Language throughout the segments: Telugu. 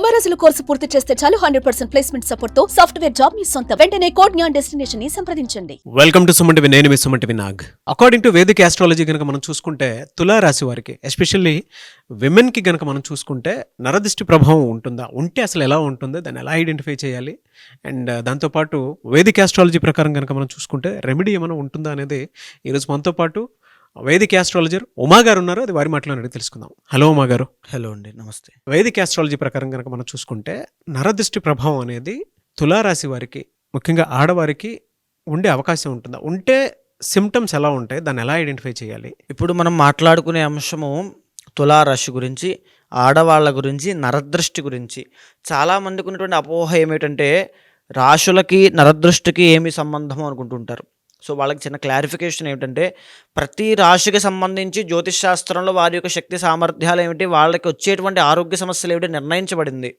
90 రోజుల కోర్సు పూర్తి చేస్తే చాలు 100% ప్లేస్మెంట్ సపోర్ట్ తో సాఫ్ట్వేర్ జాబ్ మీ సొంతం. వెంటనే కోడ్ జ్ఞాన్ డెస్టినేషన్ ని సంప్రదించండి. Welcome to Suman TV. నేను మీ Suman TV Nag. According to Vedic astrology కనుక మనం చూసుకుంటే తులారాశి వారికి ఎస్పెషల్లీ విమెన్కి కనుక మనం చూసుకుంటే నరదృష్టి ప్రభావం ఉంటుందా, ఉంటే అసలు ఎలా ఉంటుంది, దాన్ని ఎలా ఐడెంటిఫై చేయాలి, అండ్ దాంతోపాటు వేదిక్ ఆస్ట్రాలజీ ప్రకారం కనుక మనం చూసుకుంటే రెమెడీ ఏమైనా ఉంటుందా అనేది ఈరోజు మనతో పాటు వేదిక్ ఆస్ట్రాలజర్ ఉమా గారు ఉన్నారు. అది వారి మాటలో అడిగి తెలుసుకుందాం. హలో ఉమా గారు. హలో అండి, నమస్తే. వేదిక్ ఆస్ట్రాలజీ ప్రకారం కనుక మనం చూసుకుంటే నరదృష్టి ప్రభావం అనేది తులారాశి వారికి ముఖ్యంగా ఆడవారికి ఉండే అవకాశం ఉంటుందా, ఉంటే సిమ్టమ్స్ ఎలా ఉంటాయి, దాన్ని ఎలా ఐడెంటిఫై చేయాలి? ఇప్పుడు మనం మాట్లాడుకునే అంశము తులారాశి గురించి, ఆడవాళ్ళ గురించి, నరదృష్టి గురించి. చాలామందికి ఉన్నటువంటి అపోహ ఏమిటంటే రాశులకి నరదృష్టికి ఏమి సంబంధం అనుకుంటుంటారు. సో వాళ్ళకి చిన్న క్లారిఫికేషన్ ఏమిటంటే ప్రతి రాశికి సంబంధించి జ్యోతిష్ శాస్త్రంలో వారి యొక్క శక్తి సామర్థ్యాలు ఏమిటి, వాళ్ళకి వచ్చేటువంటి ఆరోగ్య సమస్యలు ఏమిటి నిర్ణయించబడింది.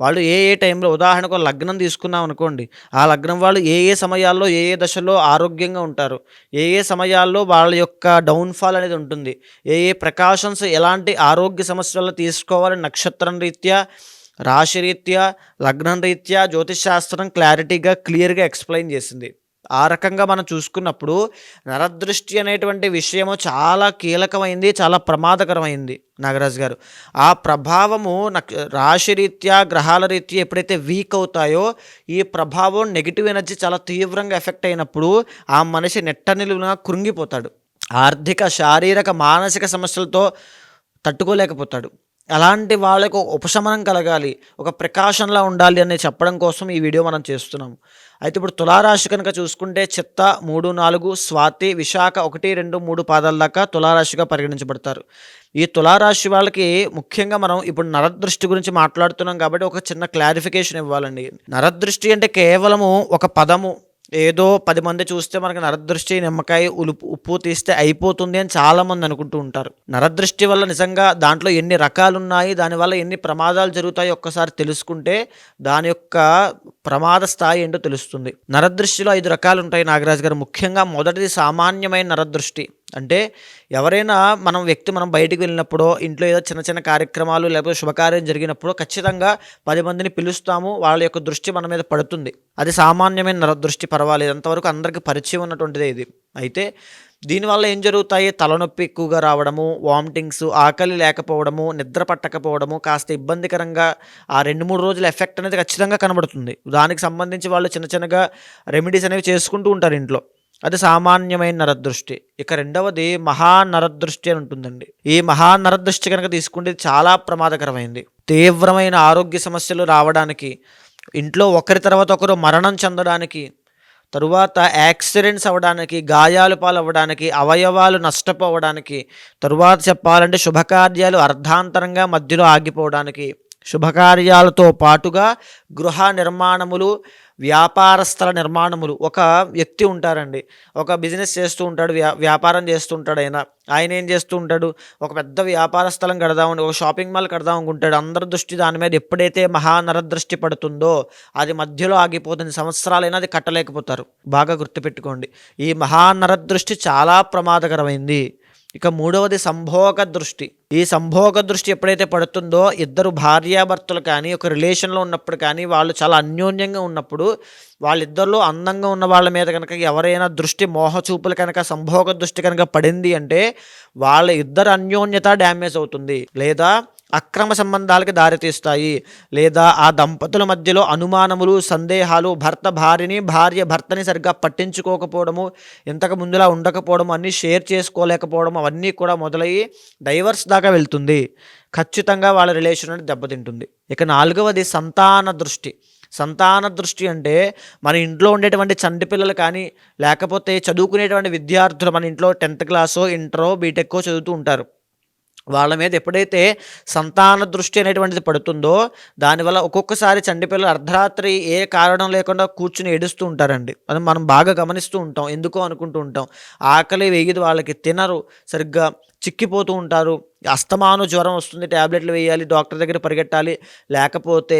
వాళ్ళు ఏ టైంలో, ఉదాహరణకు లగ్నం తీసుకున్నాం అనుకోండి, ఆ లగ్నం వాళ్ళు ఏ సమయాల్లో ఏ దశలో ఆరోగ్యంగా ఉంటారు, ఏ సమయాల్లో వాళ్ళ యొక్క డౌన్ఫాల్ అనేది ఉంటుంది, ఏ ప్రికాషన్స్ ఎలాంటి ఆరోగ్య సమస్యలు తీసుకోవాలి నక్షత్రం రీత్యా, రాశి రీత్యా, లగ్నం రీత్యా జ్యోతిష్ శాస్త్రం క్లియర్గా ఎక్స్ప్లెయిన్ చేసింది. ఆ రకంగా మనం చూసుకున్నప్పుడు నరదృష్టి అనేటువంటి విషయము చాలా కీలకమైంది, చాలా ప్రమాదకరమైంది నాగరాజు గారు. ఆ ప్రభావము రాశి రీత్యా, గ్రహాల రీత్యా ఎప్పుడైతే వీక్ అవుతాయో ఈ ప్రభావం నెగిటివ్ ఎనర్జీ చాలా తీవ్రంగా ఎఫెక్ట్ అయినప్పుడు ఆ మనిషి నెట్టనిలువునా కృంగిపోతాడు. ఆర్థిక, శారీరక, మానసిక సమస్యలతో తట్టుకోలేకపోతాడు. అలాంటి వాళ్ళకు ఉపశమనం కలగాలి, ఒక ప్రికాషన్లా ఉండాలి అని చెప్పడం కోసం ఈ వీడియో మనం చేస్తున్నాము. అయితే ఇప్పుడు తులారాశి కనుక చూసుకుంటే చిత్త 3, 4, స్వాతి, విశాఖ 1, 2, 3 పాదాల దాకా తులారాశిగా పరిగణించబడతారు. ఈ తులారాశి వాళ్ళకి ముఖ్యంగా మనం ఇప్పుడు నరదృష్టి గురించి మాట్లాడుతున్నాం కాబట్టి ఒక చిన్న క్లారిఫికేషన్ ఇవ్వాలండి. నరదృష్టి అంటే కేవలము ఒక పదము, ఏదో 10 మంది చూస్తే మనకి నరదృష్టి నిమ్మకాయ ఉప్పు తీస్తే అయిపోతుంది అని చాలామంది అనుకుంటూ ఉంటారు. నరదృష్టి వల్ల నిజంగా దాంట్లో ఎన్ని రకాలు ఉన్నాయి, దానివల్ల ఎన్ని ప్రమాదాలు జరుగుతాయి ఒక్కసారి తెలుసుకుంటే దాని యొక్క ప్రమాద స్థాయి ఏంటో తెలుస్తుంది. నరదృష్టిలో 5 రకాలు ఉంటాయి నాగరాజు గారు. ముఖ్యంగా మొదటిది సామాన్యమైన నరదృష్టి. అంటే ఎవరైనా మనం బయటికి వెళ్ళినప్పుడో, ఇంట్లో ఏదో చిన్న చిన్న కార్యక్రమాలు లేకపోతే శుభకార్యం జరిగినప్పుడు ఖచ్చితంగా 10 మందిని పిలుస్తాము, వాళ్ళ యొక్క దృష్టి మన మీద పడుతుంది. అది సామాన్యమైన నరదృష్టి, పర్వాలేదు, అంతవరకు అందరికీ పరిచయం ఉన్నటువంటిదే ఇది. అయితే దీనివల్ల ఏం జరుగుతాయి, తలనొప్పి ఎక్కువగా రావడము, వామిటింగ్స్, ఆకలి లేకపోవడము, నిద్ర పట్టకపోవడము, కాస్త ఇబ్బందికరంగా ఆ 2-3 రోజుల ఎఫెక్ట్ అనేది ఖచ్చితంగా కనబడుతుంది. దానికి సంబంధించి వాళ్ళు చిన్నగా రెమెడీస్ అనేవి చేసుకుంటూ ఉంటారు ఇంట్లో. అది సామాన్యమైన నరదృష్టి. ఇక రెండవది మహానరదృష్టి అని ఉంటుందండి. ఈ మహానరదృష్టి కనుక తీసుకుంటే చాలా ప్రమాదకరమైంది. తీవ్రమైన ఆరోగ్య సమస్యలు రావడానికి, ఇంట్లో ఒకరి తర్వాత ఒకరు మరణం చెందడానికి, తరువాత యాక్సిడెంట్స్ అవ్వడానికి, గాయాలు పాలవ్వడానికి, అవయవాలు నష్టపోవడానికి, తరువాత చెప్పాలంటే శుభకార్యాలు అర్ధాంతరంగా మధ్యలో ఆగిపోవడానికి, శుభకార్యాలతో పాటుగా గృహ నిర్మాణములు, వ్యాపారస్థల నిర్మాణములు. ఒక వ్యక్తి ఉంటారండి, ఒక బిజినెస్ చేస్తూ ఉంటాడు, వ్యాపారం చేస్తూ ఉంటాడు. ఆయన ఏం చేస్తూ ఉంటాడు, ఒక పెద్ద వ్యాపార స్థలం కడదామని, ఒక షాపింగ్ మాల్ కడదాం అనుకుంటాడు. అందరి దృష్టి దాని మీద ఎప్పుడైతే మహానరదృష్టి పడుతుందో అది మధ్యలో ఆగిపోతుంది. సంవత్సరాలైనా అది కట్టలేకపోతారు. బాగా గుర్తుపెట్టుకోండి, ఈ మహానరదృష్టి చాలా ప్రమాదకరమైంది. ఇక మూడవది సంభోగ దృష్టి. ఈ సంభోగ దృష్టి ఎప్పుడైతే పడుతుందో, ఇద్దరు భార్యాభర్తలు కానీ ఒక రిలేషన్లో ఉన్నప్పుడు కానీ, వాళ్ళు చాలా అన్యోన్యంగా ఉన్నప్పుడు, వాళ్ళిద్దరిలో అందంగా ఉన్న వాళ్ళ మీద కనుక ఎవరైనా దృష్టి, మోహచూపులు కనుక సంభోగ దృష్టి కనుక పడింది అంటే వాళ్ళ ఇద్దరు అన్యోన్యత డ్యామేజ్ అవుతుంది, లేదా అక్రమ సంబంధాలకి దారితీస్తాయి, లేదా ఆ దంపతుల మధ్యలో అనుమానములు, సందేహాలు, భర్త భార్యని, భార్య భర్తని సరిగ్గా పట్టించుకోకపోవడము, ఇంతకు ముందులా ఉండకపోవడము, అన్నీ షేర్ చేసుకోలేకపోవడం, అవన్నీ కూడా మొదలయ్యి డైవర్స్ దాకా వెళ్తుంది. ఖచ్చితంగా వాళ్ళ రిలేషన్ అనేది దెబ్బతింటుంది. ఇక నాలుగవది సంతాన దృష్టి. సంతాన దృష్టి అంటే మన ఇంట్లో ఉండేటువంటి చంటి పిల్లలు కానీ, లేకపోతే చదువుకునేటువంటి విద్యార్థులు, మన ఇంట్లో 10th క్లాసో, ఇంటరో, బీటెక్కో చదువుతూ ఉంటారు. వాళ్ళ మీద ఎప్పుడైతే సంతాన దృష్టి అనేటువంటిది పడుతుందో దానివల్ల ఒక్కొక్కసారి చంటిపిల్లలు అర్ధరాత్రి ఏ కారణం లేకుండా కూర్చుని ఏడుస్తూ ఉంటారండి. అది మనం బాగా గమనిస్తూ ఉంటాం, ఎందుకో అనుకుంటూ ఉంటాం. ఆకలి వేయదు వాళ్ళకి, తినరు, సరిగ్గా చిక్కిపోతూ ఉంటారు, అస్తమాను జ్వరం వస్తుంది, ట్యాబ్లెట్లు వేయాలి, డాక్టర్ దగ్గర పరిగెట్టాలి, లేకపోతే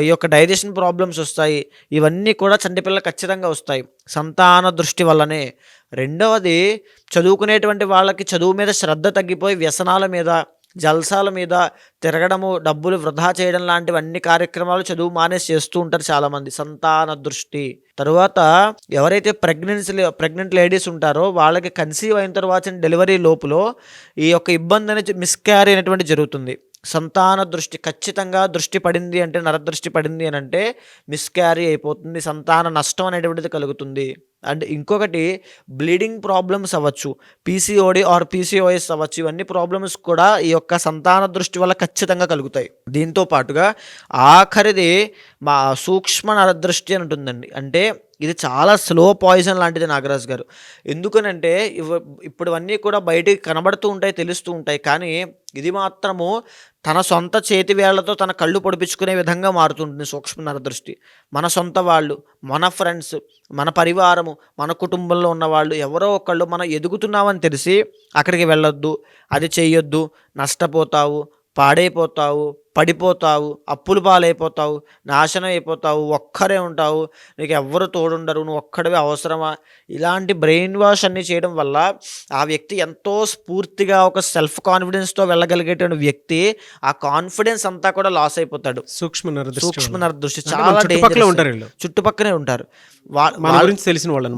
ఈ యొక్క డైజెషన్ ప్రాబ్లమ్స్ వస్తాయి. ఇవన్నీ కూడా చంటిపిల్లలు ఖచ్చితంగా వస్తాయి సంతాన దృష్టి వల్లనే. రెండవది, చదువుకునేటువంటి వాళ్ళకి చదువు మీద శ్రద్ధ తగ్గిపోయి వ్యసనాల మీద, జల్సాల మీద తిరగడము, డబ్బులు వృధా చేయడం లాంటివన్నీ కార్యక్రమాలు చదువు మానేసి చేస్తూ ఉంటారు చాలామంది. సంతాన దృష్టి. తరువాత ఎవరైతే ప్రెగ్నెంట్ లేడీస్ ఉంటారో వాళ్ళకి కన్సీవ్ అయిన తర్వాత డెలివరీ లోపులో ఈ యొక్క ఇబ్బంది అనేది మిస్క్యారీ అనేటువంటి జరుగుతుంది. సంతాన దృష్టి ఖచ్చితంగా దృష్టి పడింది అంటే, నరదృష్టి పడింది అని అంటే మిస్క్యారీ అయిపోతుంది, సంతాన నష్టం అనేటువంటిది కలుగుతుంది. అండ్ ఇంకొకటి బ్లీడింగ్ ప్రాబ్లమ్స్ అవ్వచ్చు, పీసీఓడి ఆర్ పీసీఓఎస్ అవ్వచ్చు. ఇవన్నీ ప్రాబ్లమ్స్ కూడా ఈ యొక్క సంతాన దృష్టి వల్ల ఖచ్చితంగా కలుగుతాయి. దీంతో పాటుగా ఆఖరిది మా సూక్ష్మ నరదృష్టి అని ఉంటుందండి. అంటే ఇది చాలా స్లో పాయిజన్ లాంటిది నాగరాజు గారు. ఎందుకనంటే ఇప్పుడు అన్నీ కూడా బయటికి కనబడుతూ ఉంటాయి, తెలుస్తూ ఉంటాయి. కానీ ఇది మాత్రము తన సొంత చేతి వేళ్లతో తన కళ్ళు పొడిపించుకునే విధంగా మారుతుంటుంది సూక్ష్మ నరదృష్టి. మన సొంత వాళ్ళు, మన ఫ్రెండ్స్, మన పరివారము, మన కుటుంబంలో ఉన్నవాళ్ళు ఎవరో ఒకళ్ళు మనం ఎదుగుతున్నామని తెలిసి అక్కడికి వెళ్ళొద్దు, అది చెయ్యొద్దు, నష్టపోతావు, పాడైపోతావు, పడిపోతావు, అప్పులు పాలైపోతావు, నాశనం అయిపోతావు, ఒక్కరే ఉంటావు, నీకు ఎవ్వరు తోడుండరు, నువ్వు ఒక్కడివే అవసరమా, ఇలాంటి బ్రెయిన్ వాష్ అన్నీ చేయడం వల్ల ఆ వ్యక్తి ఎంతో స్ఫూర్తిగా ఒక సెల్ఫ్ కాన్ఫిడెన్స్తో వెళ్ళగలిగేటువంటి వ్యక్తి ఆ కాన్ఫిడెన్స్ అంతా కూడా లాస్ అయిపోతాడు. సూక్ష్మ నరదృష్టి చాలా చుట్టుపక్కనే ఉంటారు.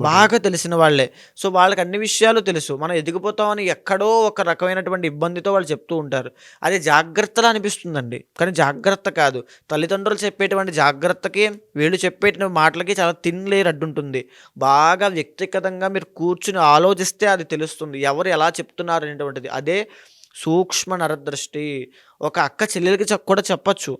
బాగా తెలిసిన వాళ్ళే. సో వాళ్ళకి అన్ని విషయాలు తెలుసు. మనం ఎదిగిపోతామని ఎక్కడో ఒక రకమైనటువంటి ఇబ్బందితో వాళ్ళు చెప్తూ ఉంటారు. అది జాగ్రత్తలా అనిపిస్తుందండి, కానీ జాగ్రత్త కాదు. తల్లిదండ్రులు చెప్పేటువంటి జాగ్రత్తకి వీళ్ళు చెప్పేటువంటి మాటలకి చాలా థిన్ లేయర్ అడ్డుంటుంది. బాగా వ్యక్తిగతంగా మీరు కూర్చుని ఆలోచిస్తే అది తెలుస్తుంది ఎవరు ఎలా చెప్తున్నారు అనేటువంటిది. అదే సూక్ష్మ నరదృష్టి. ఒక అక్క చెల్లెలకి కూడా చెప్పచ్చు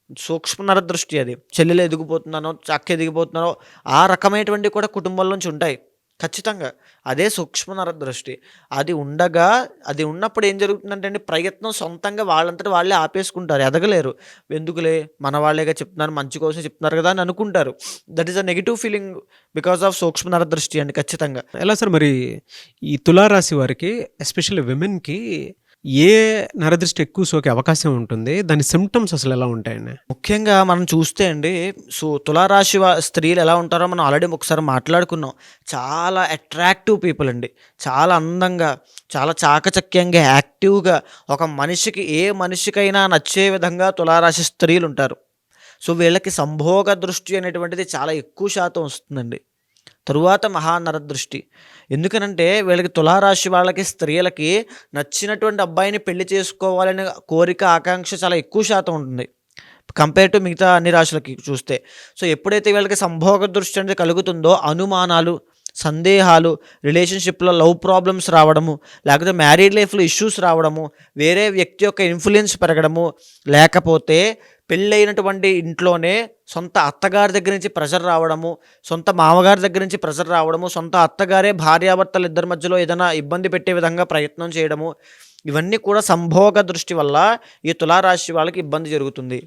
సూక్ష్మ నరదృష్టి. అది చెల్లెలు ఎదిగిపోతున్నానో, అక్క ఎదిగిపోతున్నానో ఆ రకమైనటువంటి కూడా కుటుంబాల నుంచి ఉంటాయి ఖచ్చితంగా. అదే సూక్ష్మ నరదృష్టి. అది ఉన్నప్పుడు ఏం జరుగుతుందంటే అండి, ప్రయత్నం సొంతంగా వాళ్ళంతటి వాళ్ళే ఆపేసుకుంటారు, ఎదగలేరు. ఎందుకులే మన వాళ్ళేగా చెప్తున్నారు, మంచి కోసం చెప్తున్నారు కదా అని అనుకుంటారు. That is a negative feeling because of సూక్ష్మ నరదృష్టి అండి ఖచ్చితంగా. ఎలా సార్ మరి ఈ తులారాశి వారికి ఎస్పెషల్లీ విమెన్కి ఏ నరదృష్టి ఎక్కువ సోకే అవకాశం ఉంటుంది, దాని సిమ్టమ్స్ అసలు ఎలా ఉంటాయండి? ముఖ్యంగా మనం చూస్తే అండి, తులారాశి స్త్రీలు ఎలా ఉంటారో మనం ఆల్రెడీ ఒకసారి మాట్లాడుకున్నాం. చాలా అట్రాక్టివ్ పీపుల్ అండి, చాలా అందంగా, చాలా చాకచక్యంగా, యాక్టివ్గా, ఒక మనిషికి ఏ మనిషికైనా నచ్చే విధంగా తులారాశి స్త్రీలు ఉంటారు. సో వీళ్ళకి సంభోగ దృష్టి అనేటువంటిది చాలా ఎక్కువ శాతం వస్తుందండి. తరువాత మహానరదృష్టి. ఎందుకనంటే వీళ్ళకి తులారాశి వాళ్ళకి స్త్రీలకి నచ్చినటువంటి అబ్బాయిని పెళ్లి చేసుకోవాలనే కోరిక, ఆకాంక్ష చాలా ఎక్కువ శాతం ఉంటుంది కంపేర్ టు మిగతా అన్ని రాశులకి చూస్తే. సో ఎప్పుడైతే వీళ్ళకి సంభోగ దృష్టి అనేది కలుగుతుందో అనుమానాలు, సందేహాలు, రిలేషన్షిప్లో లవ్ ప్రాబ్లమ్స్ రావడము, లేకపోతే మ్యారీడ్ లైఫ్లో ఇష్యూస్ రావడము, వేరే వ్యక్తి యొక్క ఇన్ఫ్లుయెన్స్ పెరగడము, లేకపోతే పెళ్ళైనటువంటి ఇంట్లోనే సొంత అత్తగారి దగ్గర నుంచి ప్రెషర్ రావడము, సొంత మామగారి దగ్గర నుంచి ప్రెషర్ రావడము, సొంత అత్తగారే భార్యాభర్తలు ఇద్దరి మధ్యలో ఏదైనా ఇబ్బంది పెట్టే విధంగా ప్రయత్నం చేయడము, ఇవన్నీ కూడా సంభోగ దృష్టి వల్ల ఈ తులారాశి వాళ్ళకి ఇబ్బంది జరుగుతుంది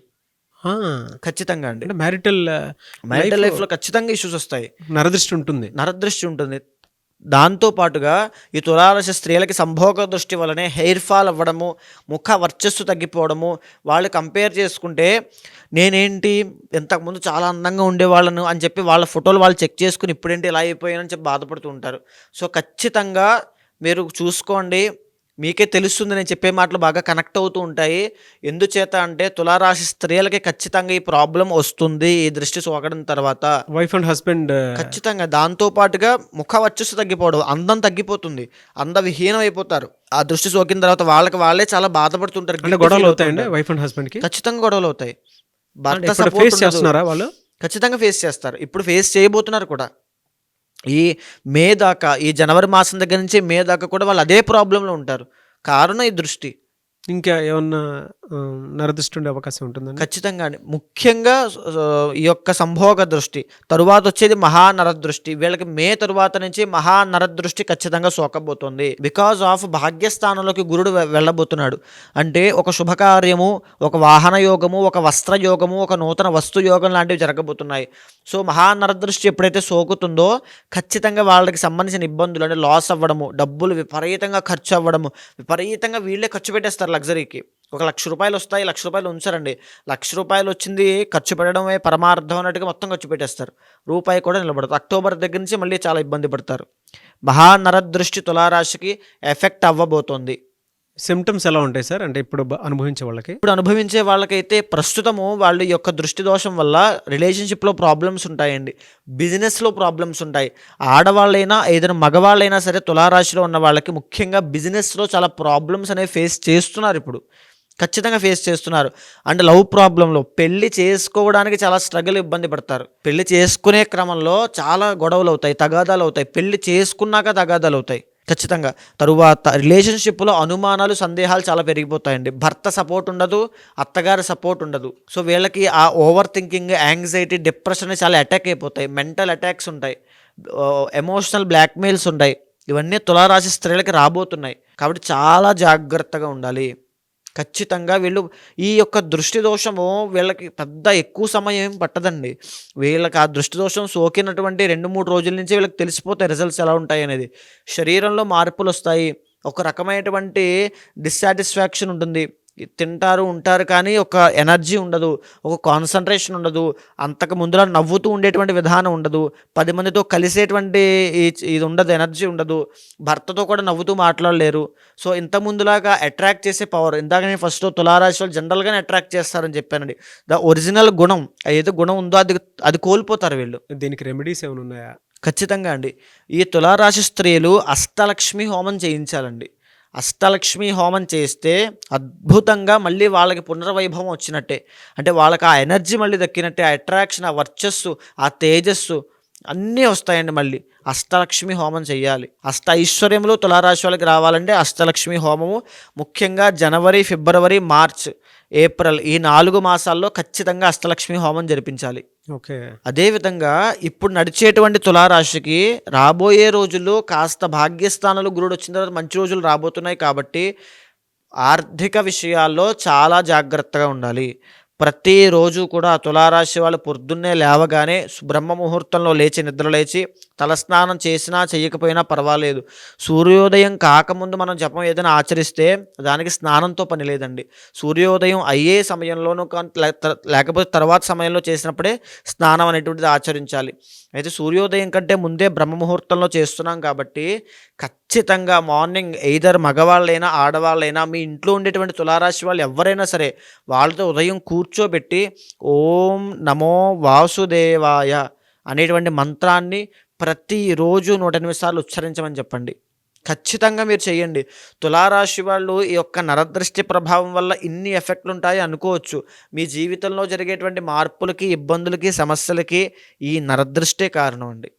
ఖచ్చితంగా అండి. మ్యారిటల్ లైఫ్లో ఖచ్చితంగా ఇష్యూస్ వస్తాయి, నరదృష్టి ఉంటుంది. దాంతోపాటుగా ఈ తులారాశి స్త్రీలకి సంభోగ దృష్టి వల్లనే హెయిర్ ఫాల్ అవ్వడము, ముఖ వర్చస్సు తగ్గిపోవడము. వాళ్ళు కంపేర్ చేసుకుంటే నేనేంటి ఇంతకుముందు చాలా అందంగా ఉండేవాళ్ళను అని చెప్పి వాళ్ళ ఫోటోలు వాళ్ళు చెక్ చేసుకుని ఇప్పుడేంటి ఇలా అయిపోయానని చెప్పి బాధపడుతూ ఉంటారు. సో ఖచ్చితంగా మీరు చూసుకోండి, మీకే తెలుస్తుంది. నేను చెప్పే మాటలు బాగా కనెక్ట్ అవుతూ ఉంటాయి. ఎందుచేత అంటే తులారాశి స్త్రీలకి ఖచ్చితంగా ఈ ప్రాబ్లం వస్తుంది ఈ దృష్టి సోకడం తర్వాత. వైఫ్ అండ్ హస్బెండ్ ఖచ్చితంగా. దాంతోపాటుగా ముఖ వర్చస్సు తగ్గిపోవడం, అందం తగ్గిపోతుంది, అందవిహీనం అయిపోతారు ఆ దృష్టి సోకిన తర్వాత. వాళ్ళే చాలా బాధపడుతుంటారు. గొడవలు అవుతాయండి వైఫ్ అండ్ హస్బెండ్ కి? ఖచ్చితంగా గొడవలు అవుతాయి. భర్త ఫేస్ చేస్తున్నారా వాళ్ళు? ఖచ్చితంగా ఫేస్ చేస్తారు, ఇప్పుడు ఫేస్ చేయబోతున్నారు కూడా. ఈ మే దాకా, ఈ జనవరి మాసం దగ్గర నుంచి మే దాకా కూడా వాళ్ళు అదే ప్రాబ్లంలో ఉంటారు. కారణం ఈ దృష్టి. ఇంకా ఏమన్నా నరదృష్టి ఉండే అవకాశం ఉంటుందండి? ఖచ్చితంగా. ముఖ్యంగా ఈ యొక్క సంభోగ దృష్టి తరువాత వచ్చేది మహానరదృష్టి. వీళ్ళకి మే తరువాత నుంచి మహానరదృష్టి ఖచ్చితంగా సోకబోతుంది. బికాజ్ ఆఫ్ భాగ్యస్థానంలోకి గురుడు వెళ్ళబోతున్నాడు. అంటే ఒక శుభకార్యము, ఒక వాహన యోగము, ఒక వస్త్ర యోగము, ఒక నూతన వస్తు యోగం లాంటివి జరగబోతున్నాయి. సో మహానరదృష్టి ఎప్పుడైతే సోకుతుందో ఖచ్చితంగా వాళ్ళకి సంబంధించిన ఇబ్బందులు అంటే లాస్ అవ్వడము, డబ్బులు విపరీతంగా ఖర్చు అవ్వడము, విపరీతంగా వీళ్ళే ఖర్చు పెట్టేస్తారు లగ్జరీకి. ఒక ₹1,00,000 వస్తాయి, ₹1,00,000 ఉంచారండి. ₹1,00,000 వచ్చింది ఖర్చు పెట్టడమే పరమార్థం అన్నట్టుగా మొత్తం ఖర్చు పెట్టేస్తారు, రూపాయి కూడా నిలబడదు. అక్టోబర్ దగ్గర నుంచి మళ్ళీ చాలా ఇబ్బంది పడతారు. మహానరదృష్టి తులారాశికి ఎఫెక్ట్ అవ్వబోతోంది. సిమ్టమ్స్ ఎలా ఉంటాయి సార్? అంటే ఇప్పుడు అనుభవించే వాళ్ళకి? ఇప్పుడు అనుభవించే వాళ్ళకైతే ప్రస్తుతము వాళ్ళ యొక్క దృష్టి దోషం వల్ల రిలేషన్షిప్లో ప్రాబ్లమ్స్ ఉంటాయండి, బిజినెస్లో ప్రాబ్లమ్స్ ఉంటాయి. ఆడవాళ్ళైనా ఏదైనా మగవాళ్ళైనా సరే తులారాశిలో ఉన్న వాళ్ళకి ముఖ్యంగా బిజినెస్లో చాలా ప్రాబ్లమ్స్ అనేవి ఫేస్ చేస్తున్నారు ఇప్పుడు, ఖచ్చితంగా ఫేస్ చేస్తున్నారు. అంటే లవ్ ప్రాబ్లంలో పెళ్లి చేసుకోవడానికి చాలా స్ట్రగుల్, ఇబ్బంది పడతారు. పెళ్లి చేసుకునే క్రమంలో చాలా గొడవలు అవుతాయి, తగాదాలు అవుతాయి. పెళ్లి చేసుకున్నాక తగాదాలు అవుతాయి ఖచ్చితంగా. తరువాత రిలేషన్షిప్లో అనుమానాలు, సందేహాలు చాలా పెరిగిపోతాయండి. భర్త సపోర్ట్ ఉండదు, అత్తగారి సపోర్ట్ ఉండదు. సో వీళ్ళకి ఆ ఓవర్ థింకింగ్, యాంగ్జైటీ, డిప్రెషన్ చాలా అటాక్ అయిపోతాయి. మెంటల్ అటాక్స్ ఉంటాయి, ఎమోషనల్ బ్లాక్మెయిల్స్ ఉంటాయి. ఇవన్నీ తులారాశి స్త్రీలకి రాబోతున్నాయి. కాబట్టి చాలా జాగ్రత్తగా ఉండాలి. ఖచ్చితంగా వీళ్ళు ఈ యొక్క దృష్టి దోషము వీళ్ళకి పెద్ద ఎక్కువ సమయం ఏం పట్టదండి. వీళ్ళకి ఆ దృష్టి దోషం సోకినటువంటి 2-3 రోజుల నుంచి వీళ్ళకి తెలిసిపోతాయి రిజల్ట్స్ ఎలా ఉంటాయి అనేది. శరీరంలో మార్పులు వస్తాయి, ఒక రకమైనటువంటి డిస్సాటిస్ఫాక్షన్ ఉంటుంది. తింటారు, ఉంటారు, కానీ ఒక ఎనర్జీ ఉండదు, ఒక కాన్సన్ట్రేషన్ ఉండదు, అంతకు ముందులా నవ్వుతూ ఉండేటువంటి విధానం ఉండదు, 10 మందితో కలిసేటువంటి ఇది ఉండదు, ఎనర్జీ ఉండదు, భర్తతో కూడా నవ్వుతూ మాట్లాడలేరు. సో ఇంత ముందులాగా అట్రాక్ట్ చేసే పవర్, ఇందాక నేను ఫస్ట్ తులారాశి వాళ్ళు జనరల్గానే అట్రాక్ట్ చేస్తారని చెప్పానండి. ద ఒరిజినల్ గుణం, ఏదో గుణం ఉందో అది కోల్పోతారు వీళ్ళు. దీనికి రెమెడీస్ ఏమైనా ఉన్నాయా? ఖచ్చితంగా అండి. ఈ తులారాశి స్త్రీలు అష్టలక్ష్మి హోమం చేయించాలండి. అష్టలక్ష్మి హోమం చేస్తే అద్భుతంగా మళ్ళీ వాళ్ళకి పునర్వైభవం వచ్చినట్టే. అంటే వాళ్ళకి ఆ ఎనర్జీ మళ్ళీ దక్కినట్టే, ఆ అట్రాక్షన్, ఆ వర్చస్సు, ఆ తేజస్సు అన్నీ వస్తాయండి. మళ్ళీ అష్టలక్ష్మి హోమం చేయాలి. అష్ట ఐశ్వర్యములు తులారాశి వాళ్ళకి రావాలంటే అష్టలక్ష్మి హోమము ముఖ్యంగా జనవరి, ఫిబ్రవరి, మార్చ్, ఏప్రిల్ ఈ 4 మాసాల్లో ఖచ్చితంగా అష్టలక్ష్మి హోమం జరిపించాలి. ఓకే. అదేవిధంగా ఇప్పుడు నడిచేటువంటి తులారాశికి రాబోయే రోజుల్లో కాస్త భాగ్యస్థానాలు గురుడు వచ్చిన తర్వాత మంచి రోజులు రాబోతున్నాయి. కాబట్టి ఆర్థిక విషయాల్లో చాలా జాగ్రత్తగా ఉండాలి. ప్రతిరోజు కూడా తులారాశి వాళ్ళు పొద్దున్నే లేవగానే బ్రహ్మ ముహూర్తంలో లేచి, నిద్ర లేచి తలస్నానం చేసినా చేయకపోయినా పర్వాలేదు. సూర్యోదయం కాకముందు మనం జపం ఏదైనా ఆచరిస్తే దానికి స్నానంతో పని లేదండి. సూర్యోదయం అయ్యే సమయంలోనూ లేకపోతే తర్వాత సమయంలో చేసినప్పుడే స్నానం అనేటువంటిది ఆచరించాలి. అయితే సూర్యోదయం కంటే ముందే బ్రహ్మ ముహూర్తంలో చేస్తున్నాం కాబట్టి ఖచ్చితంగా మార్నింగ్ ఎయిదర్ మగవాళ్ళైనా ఆడవాళ్ళైనా మీ ఇంట్లో ఉండేటువంటి తులారాశి వాళ్ళు ఎవరైనా సరే వాళ్ళతో ఉదయం కూర్చోబెట్టి ఓం నమో వాసుదేవాయ అనేటువంటి మంత్రాన్ని ప్రతిరోజు 108 సార్లు ఉచ్చరించమని చెప్పండి. ఖచ్చితంగా మీరు చేయండి. తులారాశి వాళ్ళు ఈ యొక్క నరదృష్టి ప్రభావం వల్ల ఇన్ని ఎఫెక్ట్లు ఉంటాయి అనుకోవచ్చు. మీ జీవితంలో జరిగేటువంటి మార్పులకి, ఇబ్బందులకి, సమస్యలకి ఈ నరదృష్టే కారణం అండి.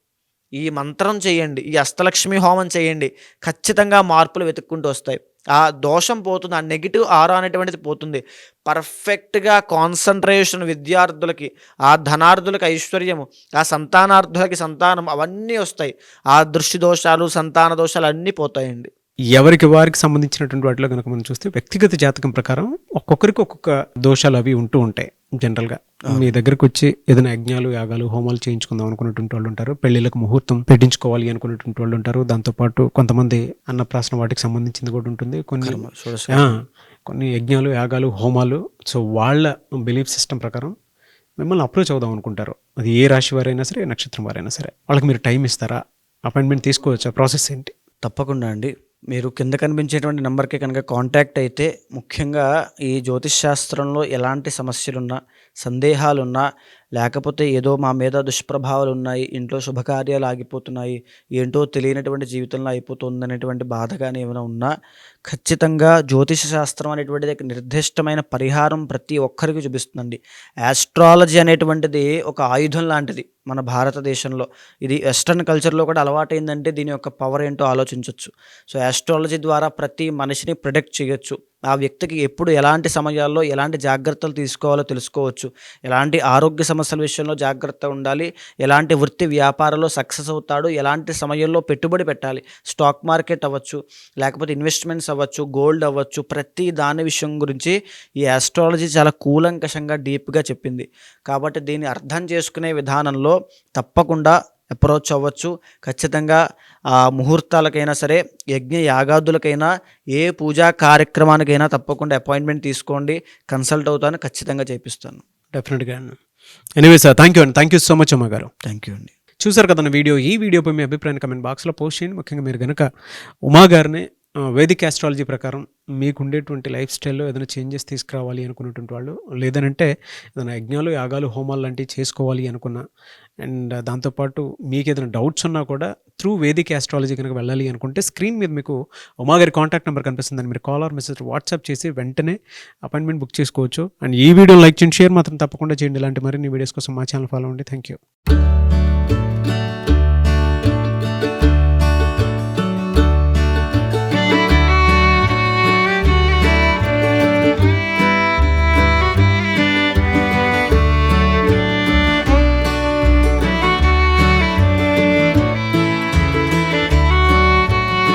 ఈ మంత్రం చేయండి, ఈ అష్టలక్ష్మి హోమం చేయండి, ఖచ్చితంగా మార్పులు వెతుక్కుంటూ వస్తాయి. ఆ దోషం పోతుంది, ఆ నెగిటివ్ ఆరా అనేటువంటిది పోతుంది. పర్ఫెక్ట్గా కాన్సన్ట్రేషన్ విద్యార్థులకి, ఆ ధనార్థులకి ఐశ్వర్యము, ఆ సంతానార్థులకి సంతానం, అవన్నీ వస్తాయి. ఆ దృష్టి దోషాలు, సంతాన దోషాలు అన్నీ పోతాయండి. ఎవరికి వారికి సంబంధించినటువంటి వాటిలో కనుక మనం చూస్తే వ్యక్తిగత జాతకం ప్రకారం ఒక్కొక్కరికి ఒక్కొక్క దోషాలు అవి ఉంటూ ఉంటాయి. జనరల్గా మీ దగ్గరకు వచ్చి ఏదైనా యజ్ఞాలు, యాగాలు, హోమాలు చేయించుకుందాం అనుకున్నటువంటి వాళ్ళు ఉంటారు, పెళ్లిళ్ళకు ముహూర్తం పెట్టించుకోవాలి అనుకున్నటువంటి వాళ్ళు ఉంటారు. దాంతోపాటు కొంతమంది అన్నప్రాసన వాటికి సంబంధించింది కూడా ఉంటుంది. కొన్ని యజ్ఞాలు, యాగాలు, హోమాలు. సో వాళ్ళ బిలీఫ్ సిస్టమ్ ప్రకారం మిమ్మల్ని అప్రోచ్ అవుదాం అనుకుంటారు. అది ఏ రాశి వారైనా సరే, నక్షత్రం వారైనా సరే. వాళ్ళకి మీరు టైం ఇస్తారా? అపాయింట్మెంట్ తీసుకోవచ్చా? ప్రాసెస్ ఏంటి? తప్పకుండా అండి. మీరు కింద కనిపించేటువంటి నెంబర్కి కనుక కాంటాక్ట్ అయితే ముఖ్యంగా ఈ జ్యోతిష్ శాస్త్రంలో ఎలాంటి సమస్యలున్నా, సందేహాలున్నా, లేకపోతే ఏదో మా మీద దుష్ప్రభావాలు ఉన్నాయి, ఇంట్లో శుభకార్యాలు ఆగిపోతున్నాయి, ఏంటో తెలియనటువంటి జీవితంలో అయిపోతుంది అనేటువంటి బాధ కానీ ఏమైనా ఉన్నా ఖచ్చితంగా జ్యోతిష శాస్త్రం అనేటువంటిది నిర్దిష్టమైన పరిహారం ప్రతి ఒక్కరికి చూపిస్తుందండి. యాస్ట్రాలజీ అనేటువంటిది ఒక ఆయుధం లాంటిది మన భారతదేశంలో. ఇది వెస్ట్రన్ కల్చర్లో కూడా అలవాటైందంటే దీని యొక్క పవర్ ఏంటో ఆలోచించవచ్చు. సో యాస్ట్రాలజీ ద్వారా ప్రతి మనిషిని ప్రిడిక్ట్ చేయొచ్చు. ఆ వ్యక్తికి ఎప్పుడు ఎలాంటి సమయాల్లో ఎలాంటి జాగ్రత్తలు తీసుకోవాలో తెలుసుకోవచ్చు. ఎలాంటి ఆరోగ్య సమస్యల విషయంలో జాగ్రత్త ఉండాలి, ఎలాంటి వృత్తి వ్యాపారంలో సక్సెస్ అవుతాడు, ఎలాంటి సమయంలో పెట్టుబడి పెట్టాలి, స్టాక్ మార్కెట్ అవ్వచ్చు, లేకపోతే ఇన్వెస్ట్మెంట్స్ అవ్వచ్చు, గోల్డ్ అవ్వచ్చు, ప్రతి దాని విషయం గురించి ఈ ఆస్ట్రాలజీ చాలా కూలంకషంగా డీప్గా చెప్పింది. కాబట్టి దీన్ని అర్థం చేసుకునే విధానంలో తప్పకుండా అప్రోచ్ అవ్వచ్చు. ఖచ్చితంగా ఆ ముహూర్తాలకైనా సరే, యజ్ఞ యాగాదులకైనా, ఏ పూజా కార్యక్రమానికైనా తప్పకుండా అపాయింట్మెంట్ తీసుకోండి. కన్సల్ట్ అవుతాను, ఖచ్చితంగా చేపిస్తాను. డెఫినెట్గా. ఎనీవే సార్, థ్యాంక్ యూ అండి. థ్యాంక్ యూ సో మచ్ అమ్మ గారు. థ్యాంక్ యూ అండి. చూసారు కదా వీడియో. ఈ వీడియోపై మీ అభిప్రాయాన్ని కమెంట్ బాక్స్లో పోస్ట్ చేయండి. ముఖ్యంగా మీరు కనుక ఉమా గారిని వేదిక్ ఆస్ట్రాలజీ ప్రకారం మీకు ఉండేటువంటి లైఫ్ స్టైల్లో ఏదైనా చేంజెస్ తీసుకురావాలి అనుకున్నటువంటి వాళ్ళు, లేదనంటే ఏదైనా యజ్ఞాలు, యాగాలు, హోమాలు లాంటివి చేసుకోవాలి అనుకున్నా, అండ్ దాంతోపాటు మీకు ఏదైనా డౌట్స్ ఉన్నా కూడా త్రూ వేదిక్ ఆస్ట్రాలజీ కనుక వెళ్ళాలి అనుకుంటే స్క్రీన్ మీద మీకు ఉమా గారి కాంటాక్ట్ నెంబర్ కనిపిస్తుందని మీరు కాల్ ఆర్ మెసేజ్ వాట్సాప్ చేసి వెంటనే అపాయింట్మెంట్ బుక్ చేసుకోవచ్చు. అండ్ ఈ వీడియో లైక్ చేయండి, షేర్ మాత్రం తప్పకుండా చేయండి. ఇలాంటి మరిన్ని వీడియోస్ కోసం మా ఛానల్ ఫాలో అవ్వండి. Thank you.